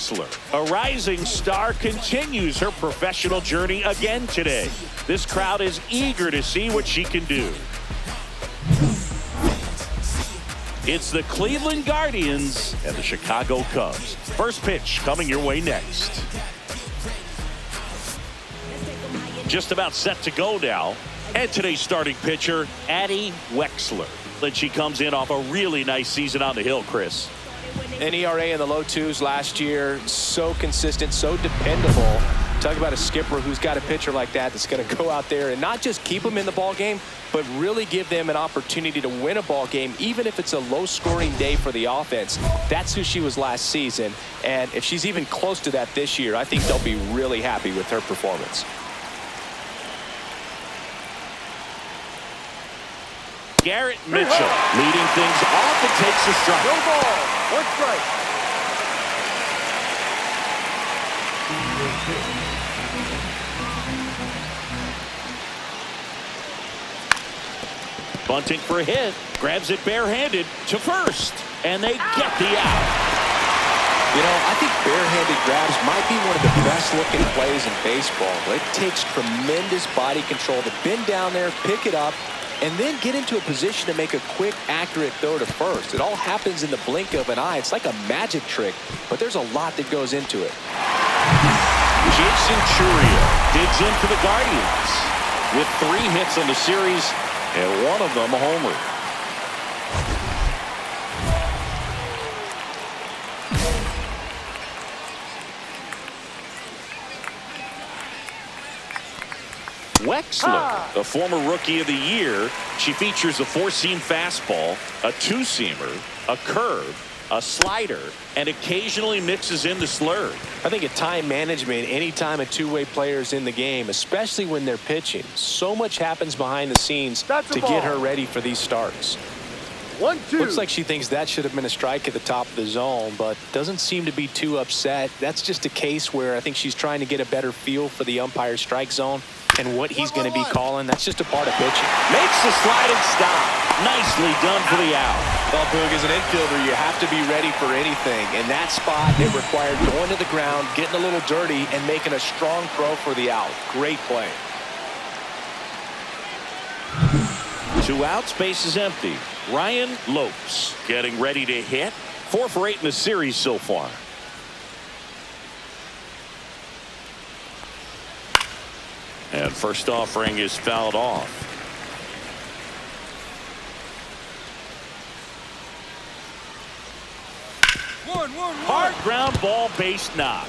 Wexler, a rising star, continues her professional journey again today. This crowd is eager to see what she can do. It's the Cleveland Guardians and the Chicago Cubs. First pitch coming your way next. Just about set to go now. And today's starting pitcher, Addie Wexler. And she comes in off a really nice season on the hill, Chris. An ERA in the low twos last year. So consistent, so dependable. Talk about a skipper who's got a pitcher like that that's going to go out there and not just keep them in the ball game, but really give them an opportunity to win a ball game, even if it's a low-scoring day for the offense. That's who she was last season. And if she's even close to that this year, I think they'll be really happy with her performance. Garrett Mitchell leading things off and takes a strike. No ball. One strike. Bunting for a hit. Grabs it barehanded to first. And they get the out. You know, I think barehanded grabs might be one of the best looking plays in baseball. It takes tremendous body control to bend down there, pick it up, and then get into a position to make a quick, accurate throw to first. It all happens in the blink of an eye. It's like a magic trick, but there's a lot that goes into it. Jason Churio digs in for the Guardians with 3 hits on the series and one of them a homer. Wexler, the former Rookie of the Year. She features a 4-seam fastball, a 2-seamer, a curve, a slider, and occasionally mixes in the slurve. I think at time management, anytime a two-way player is in the game, especially when they're pitching, so much happens behind the scenes to get her ready for these starts. 1-2. Looks like she thinks that should have been a strike at the top of the zone, but doesn't seem to be too upset. That's just a case where I think she's trying to get a better feel for the umpire's strike zone and what he's going to be calling. That's just a part of pitching. Makes the sliding stop. Nicely done for the out. Well, Boog, as an infielder, you have to be ready for anything. In that spot, it required going to the ground, getting a little dirty, and making a strong throw for the out. Great play. 2 outs, base is empty. Ryan Lopes getting ready to hit. 4 for 8 in the series so far. And first offering is fouled off. Hard ground ball, base knock.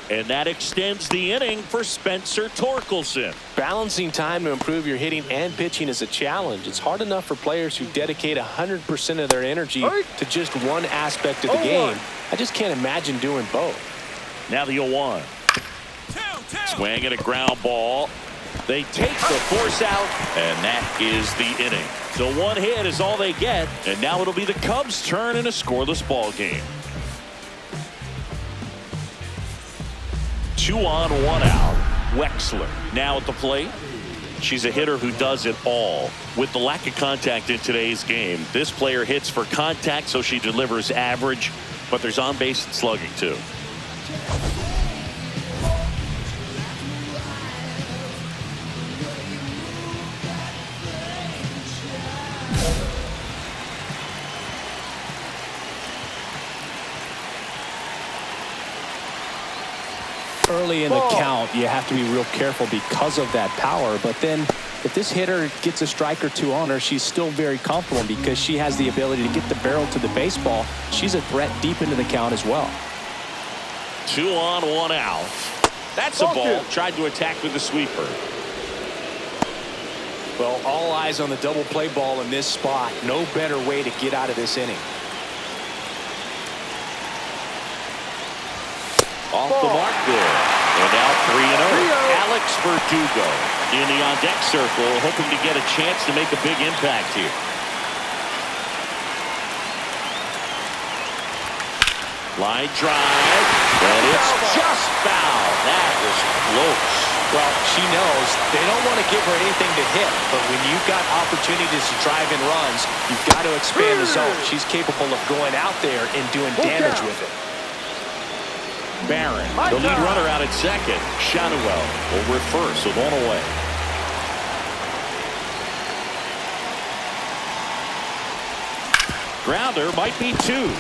And that extends the inning for Spencer Torkelson. Balancing time to improve your hitting and pitching is a challenge. It's hard enough for players who dedicate 100% of their energy to just one aspect of the game. I just can't imagine doing both. Now the 0-1. Swing and a ground ball. They take the force out, and that is the inning. So 1 hit is all they get, and now it'll be the Cubs' turn in a scoreless ball game. 2 on, 1 out. Wexler now at the plate. She's a hitter who does it all. With the lack of contact in today's game, this player hits for contact, so she delivers average, but there's on base and slugging too. Early in the count, you have to be real careful because of that power. But then if this hitter gets a strike or 2 on her, she's still very comfortable because she has the ability to get the barrel to the baseball. She's a threat deep into the count as well. 2 on, 1 out. That's a ball. Tried to attack with the sweeper. Well, all eyes on the double play ball in this spot. No better way to get out of this inning. Off the mark there. And now 3-0. Alex Verdugo in the on-deck circle, hoping to get a chance to make a big impact here. Line drive, and it's just foul. That was close. Well, she knows they don't want to give her anything to hit, but when you've got opportunities to drive in runs, you've got to expand the zone. She's capable of going out there and doing damage with it. Barron, the lead runner out at second. Shadowell over at first with on away. Grounder might be two.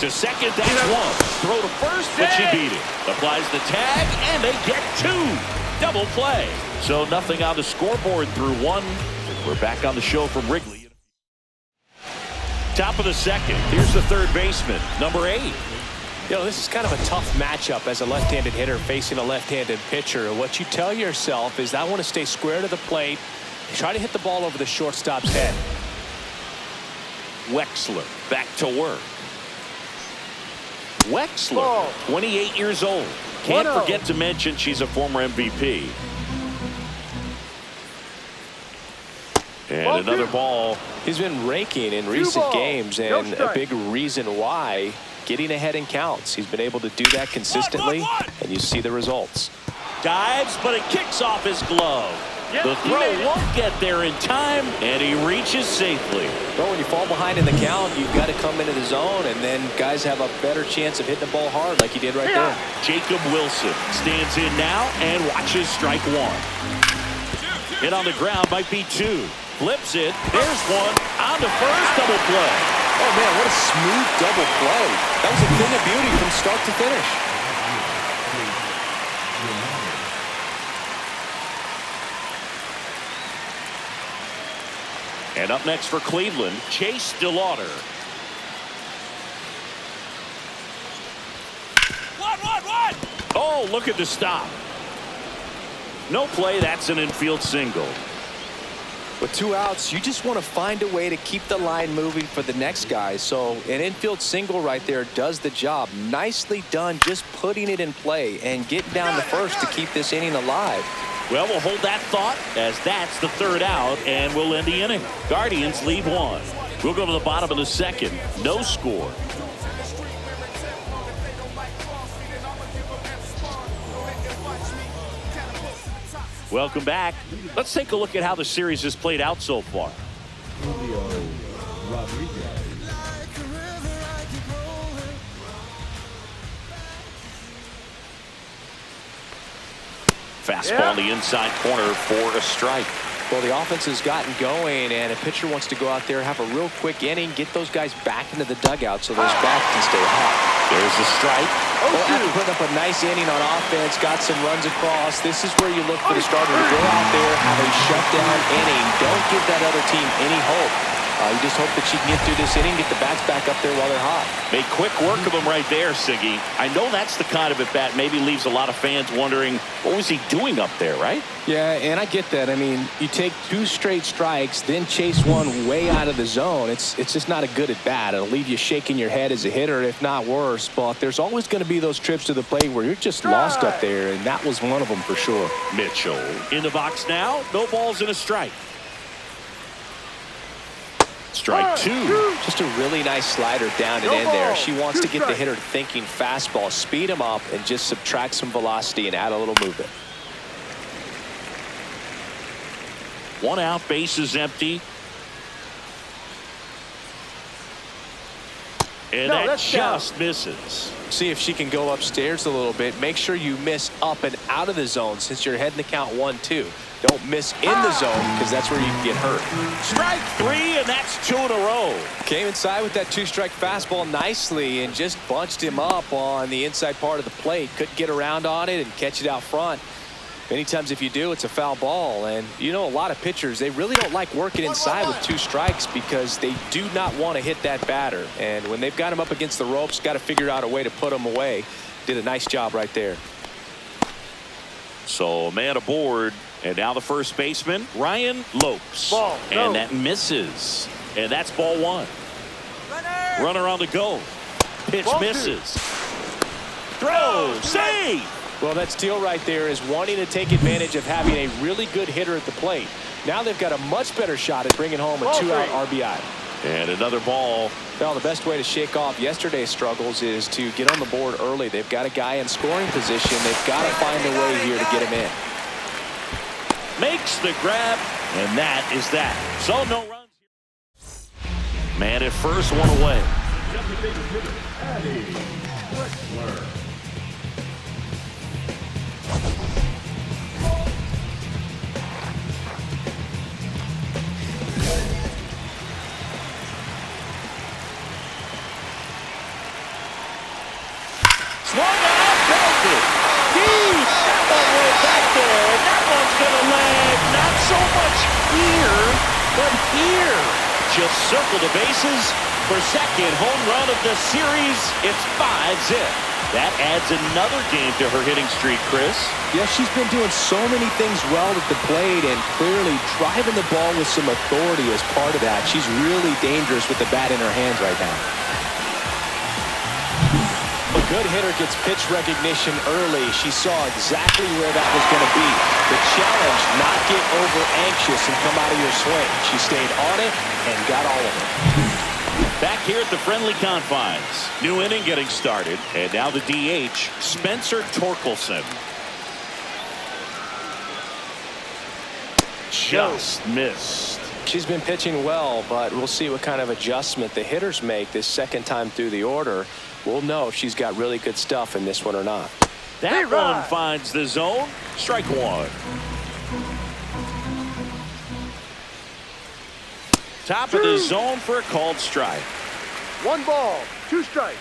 To second, that's one. Throw to first, but she beat it. Applies the tag, and they get two. Double play. So nothing on the scoreboard through one. We're back on the show from Wrigley. Top of the second. Here's the third baseman, number 8. You know, this is kind of a tough matchup as a left-handed hitter facing a left-handed pitcher. What you tell yourself is, I want to stay square to the plate, try to hit the ball over the shortstop's head. Wexler back to work. Wexler, 28 years old. Can't forget to mention she's a former MVP. And another ball. He's been raking in recent games, and a big reason why, getting ahead in counts. He's been able to do that consistently, and you see the results. Dives, but it kicks off his glove. The throw won't get there in time, and he reaches safely. Well, when you fall behind in the count, you've got to come into the zone, and then guys have a better chance of hitting the ball hard like he did right there. Jacob Wilson stands in now and watches strike one. Hit on the ground might be two. Flips it. There's one. On to first. Double play. Oh, man, what a smooth double play. That was a thing of beauty from start to finish. And up next for Cleveland, Chase DeLauder. One. Oh, look at the stop. No play. That's an infield single. With 2 outs, you just want to find a way to keep the line moving for the next guy. So an infield single right there does the job. Nicely done, just putting it in play and getting down to first to keep this inning alive. Well, we'll hold that thought as that's the third out, and we'll end the inning. Guardians lead 1. We'll go to the bottom of the second. No score. Welcome back. Let's take a look at how the series has played out so far. Fastball on the inside corner for a strike. Well, the offense has gotten going, and a pitcher wants to go out there, have a real quick inning, get those guys back into the dugout so those bats can stay hot. There's the strike. Well, after putting up a nice inning on offense, got some runs across, this is where you look for the starter to go out there, have a shutdown inning. Don't give that other team any hope. You just hope that she can get through this inning, get the bats back up there while they're hot. Made quick work of him right there, Siggy. I know that's the kind of at bat maybe leaves a lot of fans wondering, what was he doing up there, right? Yeah, and I get that. I mean, you take 2 straight strikes, then chase one way out of the zone. It's just not a good at bat. It'll leave you shaking your head as a hitter, if not worse. But there's always going to be those trips to the plate where you're just lost up there, and that was one of them for sure. Mitchell in the box now. No balls and a strike. Strike 2. Just a really nice slider down and in there. She wants to get the hitter thinking fastball, speed him up, and just subtract some velocity and add a little movement. 1 out, base is empty. And that just misses. See if she can go upstairs a little bit. Make sure you miss up and out of the zone since you're heading the count 1-2. Don't miss in the zone because that's where you can get hurt. Strike 3, and that's 2 in a row. Came inside with that 2-strike fastball nicely and just bunched him up on the inside part of the plate. Couldn't get around on it and catch it out front. Many times if you do, it's a foul ball. And you know, a lot of pitchers, they really don't like working inside with 2 strikes because they do not want to hit that batter. And when they've got him up against the ropes, got to figure out a way to put him away. Did a nice job right there. So a man aboard. And now the first baseman, Ryan Lopes. And that misses. And that's ball 1. Runner on the go. Pitch misses. Throw. Save. Well, that steal right there is wanting to take advantage of having a really good hitter at the plate. Now they've got a much better shot at bringing home a 2-out RBI. And another ball. Well, the best way to shake off yesterday's struggles is to get on the board early. They've got a guy in scoring position. They've got to find a way here to get him in. Makes the grab, and that is that. So no runs. Man at first, one away. Swung out, belted. Deep. That one way back there. And that one's going to land not so much here, but here. Just circle the bases for second home run of the series. It's 5-0. That adds another game to her hitting streak, Chris. Yeah, she's been doing so many things well at the plate and clearly driving the ball with some authority as part of that. She's really dangerous with the bat in her hands right now. A good hitter gets pitch recognition early. She saw exactly where that was going to be. The challenge, not get over anxious and come out of your swing. She stayed on it and got all of it. Back here at the friendly confines. New inning getting started. And now the DH, Spencer Torkelson. Just missed. She's been pitching well, but we'll see what kind of adjustment the hitters make this second time through the order. We'll know if she's got really good stuff in this one or not. That one finds the zone. Strike one. Top of the zone for a called strike. 1 ball, 2 strikes.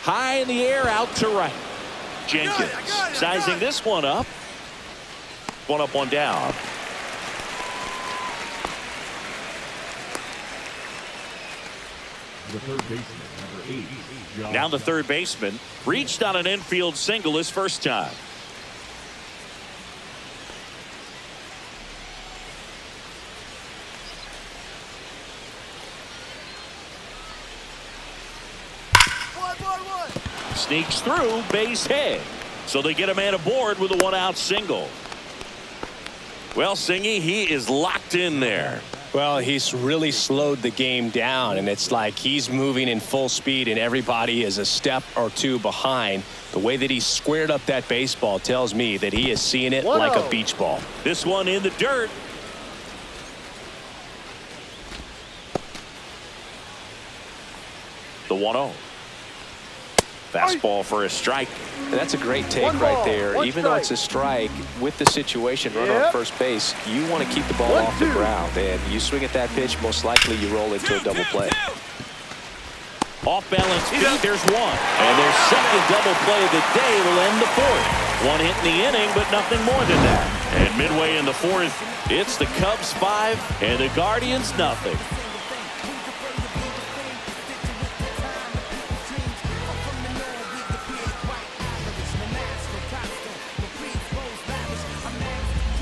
High in the air, out to right. Jenkins sizing this one up. One up, one down. The third baseman, number 8. Now the third baseman reached on an infield single his first time. Sneaks through, base hit. So they get a man aboard with a 1-out single. Well, Singy, he is locked in there. Well, he's really slowed the game down, and it's like he's moving in full speed, and everybody is a step or two behind. The way that he squared up that baseball tells me that he is seeing it like a beach ball. This one in the dirt. The 1-0. Fastball for a strike. And that's a great take right there. Even though it's a strike, with the situation, run on first base, you want to keep the ball off the ground. And you swing at that pitch, most likely you roll into a double play. Off balance feet, there's one. And their second double play of the day will end the fourth. One hit in the inning, but nothing more than that. And midway in the fourth, it's the Cubs 5 and the Guardians nothing.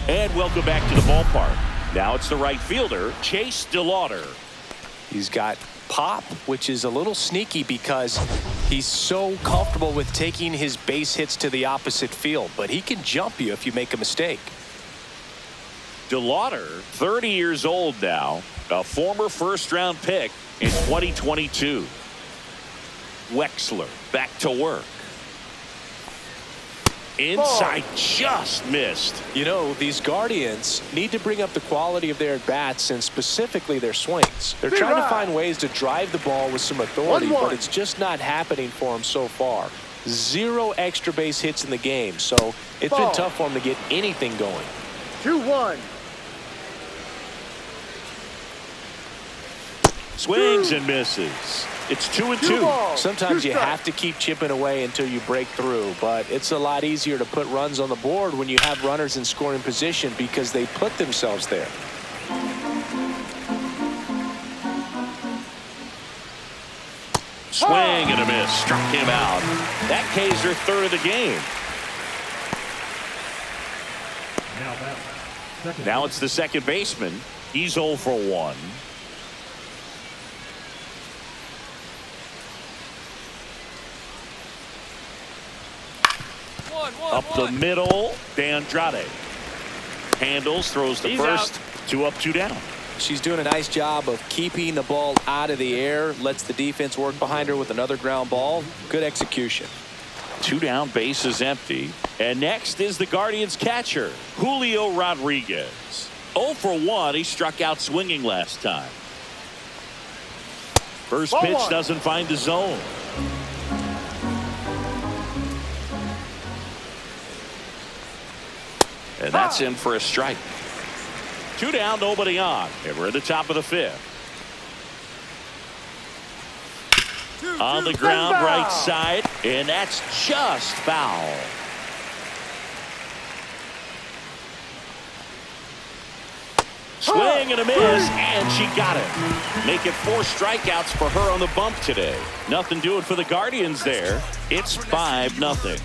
And welcome back to the ballpark. Now it's the right fielder, Chase DeLauder. He's got pop, which is a little sneaky because he's so comfortable with taking his base hits to the opposite field, but he can jump you if you make a mistake. DeLauder, 30 years old now, a former first-round pick in 2022. Wexler back to work. Inside, just missed. You know, these Guardians need to bring up the quality of their at-bats and specifically their swings. They're trying to find ways to drive the ball with some authority, but it's just not happening for them so far. 0 extra base hits in the game, so it's been tough for them to get anything going. 2-1. Swings and misses. It's 2-2. Sometimes you have to keep chipping away until you break through, but it's a lot easier to put runs on the board when you have runners in scoring position because they put themselves there. Swing and a miss. Struck him out. That K's her third of the game. Now it's the second baseman. He's 0 for 1. Up the middle, D'Andrade handles, throws the first. 2 up, 2 down. She's doing a nice job of keeping the ball out of the air, lets the defense work behind her with another ground ball. Good execution. 2 down, bases empty. And next is the Guardians catcher, Julio Rodriguez. 0 for 1. He struck out swinging last time. First pitch doesn't find the zone. And that's in for a strike. 2 down, nobody on. And we're at the top of the 5th. On the ground, right side, and that's just foul. Swing and a miss, and she got it. Make it 4 strikeouts for her on the bump today. Nothing doing for the Guardians there. It's 5-0.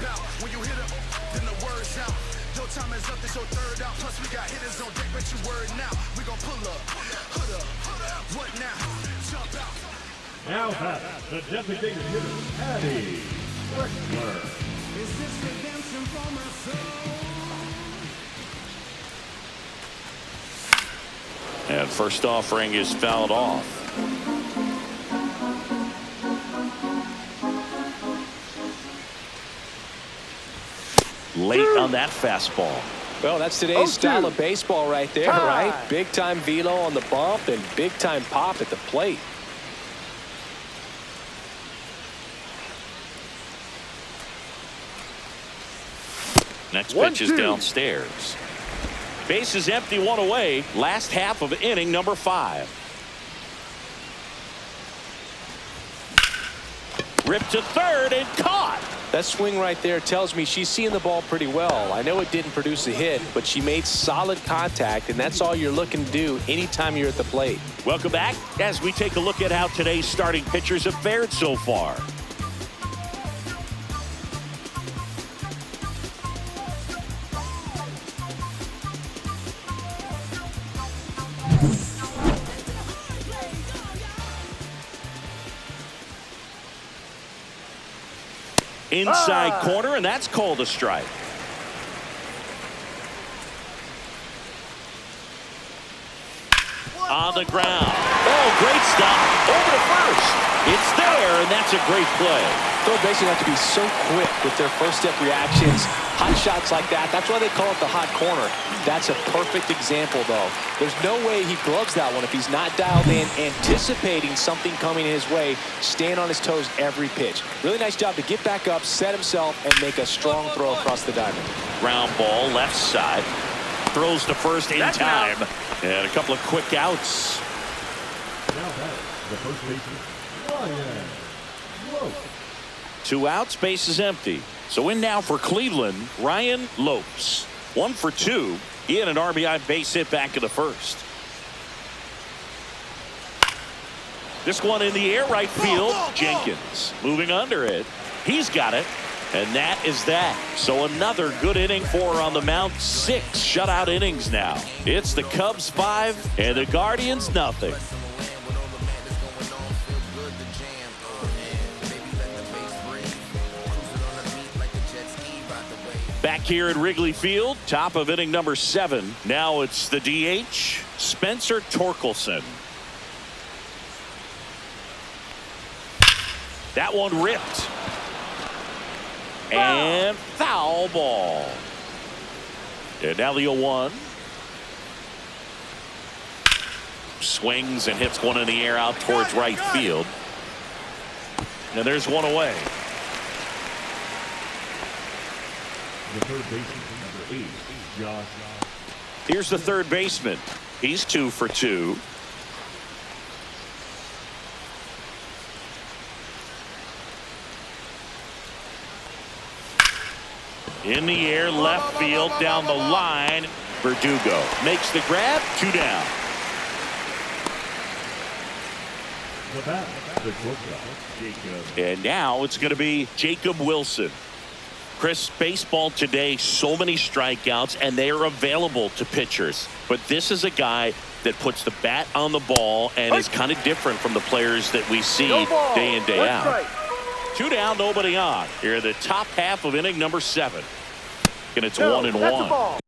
Now that's the designated hitter, Addie Wexler. And first offering is fouled off. Late on that fastball. Well, that's today's style of baseball right there, right? Big time velo on the bump and big time pop at the plate. Next pitch is downstairs. Base is empty, 1 away. Last half of inning number 5. Ripped to third and caught. That swing right there tells me she's seeing the ball pretty well. I know it didn't produce a hit, but she made solid contact, and that's all you're looking to do anytime you're at the plate. Welcome back as we take a look at how today's starting pitchers have fared so far. Inside corner, and that's called a strike. On the ground. Oh, great stop. Over to first. It's there, and that's a great play. Third basemen have to be so quick with their first step reactions. Hot shots like that, that's why they call it the hot corner. That's a perfect example, though. There's no way he gloves that one if he's not dialed in, anticipating something coming his way, staying on his toes every pitch. Really nice job to get back up, set himself, and make a strong throw across the diamond. Ground ball, left side. Throws to first in time. And a couple of quick outs. Now that's the first baseman, Ryan Lopes. 2 outs, base is empty. So in now for Cleveland, Ryan Lopes. 1 for 2. He had an RBI base hit back in the first. This one in the air, right field. Jenkins moving under it. He's got it. And that is that. So another good inning for her on the mound. 6 shutout innings now. It's the Cubs 5 and the Guardians nothing. Back here at Wrigley Field, top of inning number 7. Now it's the DH, Spencer Torkelson. That one ripped. And foul ball. And now the 0-1. Swings and hits one in the air out towards right field. And there's one away. The third baseman, number 8, Josh. Here's the third baseman. He's 2 for 2. In the air, left field, down the line. Verdugo makes the grab. 2 down. The bat, the shortstop, Jacob. And now it's going to be Jacob Wilson. Chris, baseball today, so many strikeouts, and they are available to pitchers. But this is a guy that puts the bat on the ball and is kind of different from the players that we see day in, day out. 2 down, nobody on. Here, the top half of inning number 7. And it's 1-1.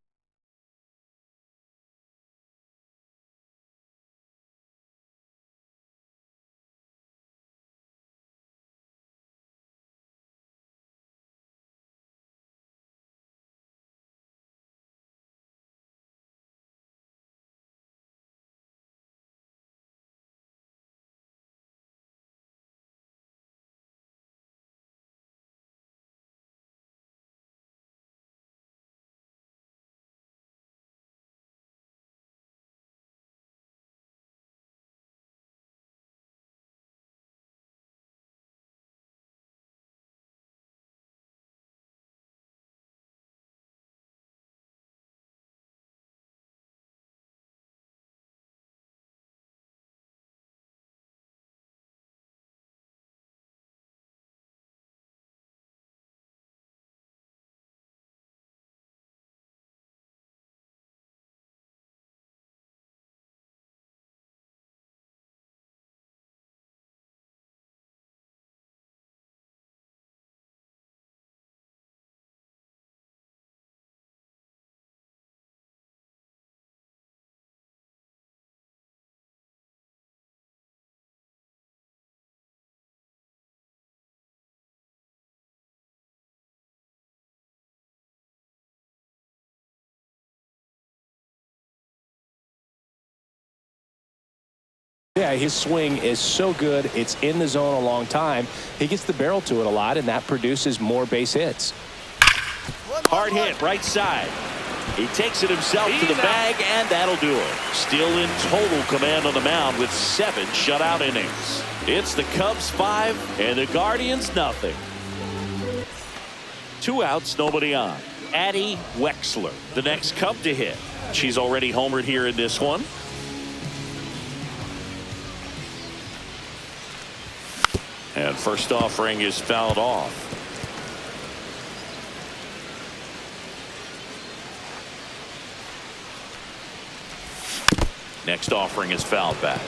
Yeah, his swing is so good. It's in the zone a long time. He gets the barrel to it a lot, and that produces more base hits. Hard hit right side. He takes it himself to the bag, and that'll do it. Still in total command on the mound with 7 shutout innings. It's the Cubs 5 and the Guardians nothing. 2 outs, nobody on. Addie Wexler, the next Cub to hit. She's already homered here in this one. And first offering is fouled off. Next offering is fouled back.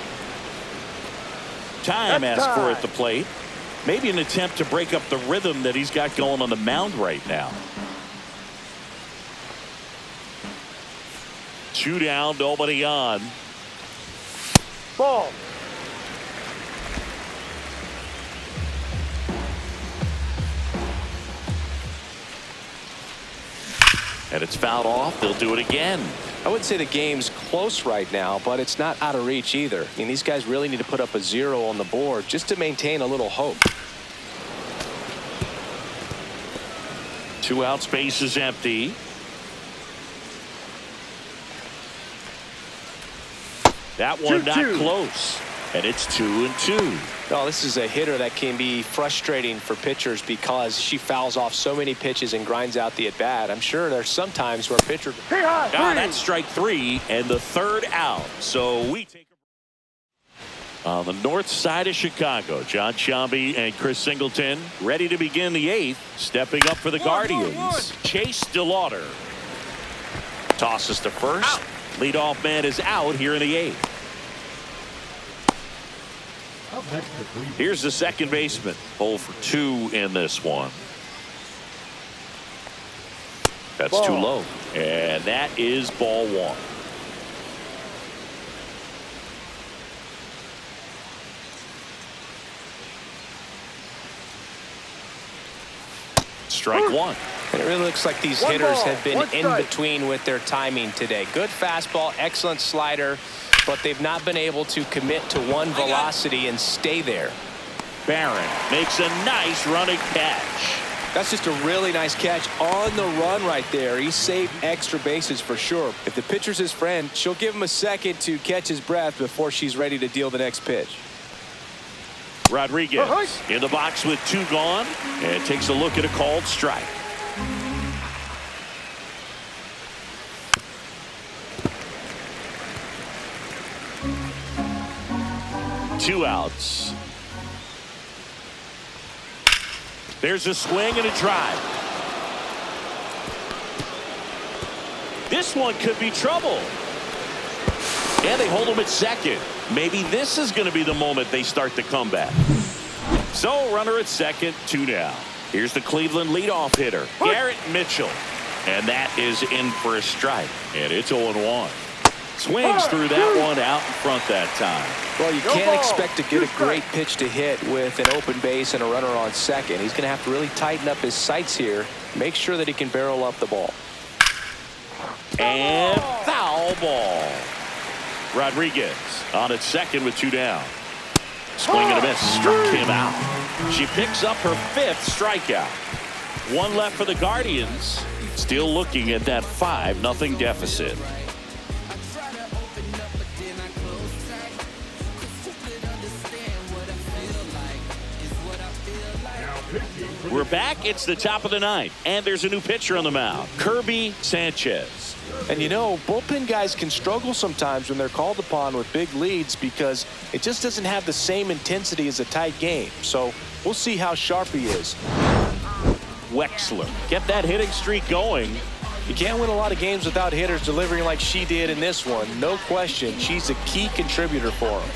Time asked for at the plate. Maybe an attempt to break up the rhythm that he's got going on the mound right now. 2 down, nobody on. Ball. And it's fouled off. They'll do it again. I wouldn't say the game's close right now, but it's not out of reach either. I mean, these guys really need to put up a 0 on the board just to maintain a little hope. 2 out, space is empty. That one not close. And it's 2-2. Oh, this is a hitter that can be frustrating for pitchers because she fouls off so many pitches and grinds out the at-bat. I'm sure there's some times where pitchers... That's strike 3 and the 3rd out. So we take on the north side of Chicago. John Sciambi and Chris Singleton ready to begin the 8th. Stepping up for the Guardians. Chase DeLauder tosses to first. Leadoff man is out here in the 8th. Here's the second baseman. 0 for 2 in this one. That's too low. And that is ball 1. Strike 1. And it really looks like these hitters have been in between with their timing today. Good fastball, excellent slider, but they've not been able to commit to one velocity and stay there. Barron makes a nice running catch. That's just a really nice catch on the run right there. He saved extra bases for sure. If the pitcher's his friend, she'll give him a second to catch his breath before she's ready to deal the next pitch. Rodriguez in the box with 2 gone and takes a look at a called strike. Two outs. There's a swing and a drive. This one could be trouble. And they hold him at second. Maybe this is going to be the moment they start the comeback. So runner at second, 2 down. Here's the Cleveland leadoff hitter, Garrett Mitchell. And that is in for a strike. And it's 0-1. Swings through that one out in front that time. Well, you can't expect to get a great pitch to hit with an open base and a runner on second. He's going to have to really tighten up his sights here. Make sure that he can barrel up the ball. And foul ball. Rodriguez on at second with 2 down. Swing and a miss. Struck him out. She picks up her 5th strikeout. 1 left for the Guardians. Still looking at that 5-0 deficit. We're back. It's the top of the 9th, and there's a new pitcher on the mound, Kirby Sanchez. And you know, bullpen guys can struggle sometimes when they're called upon with big leads because it just doesn't have the same intensity as a tight game. So we'll see how sharp he is. Wexler, get that hitting streak going. You can't win a lot of games without hitters delivering like she did in this one. No question, she's a key contributor for him.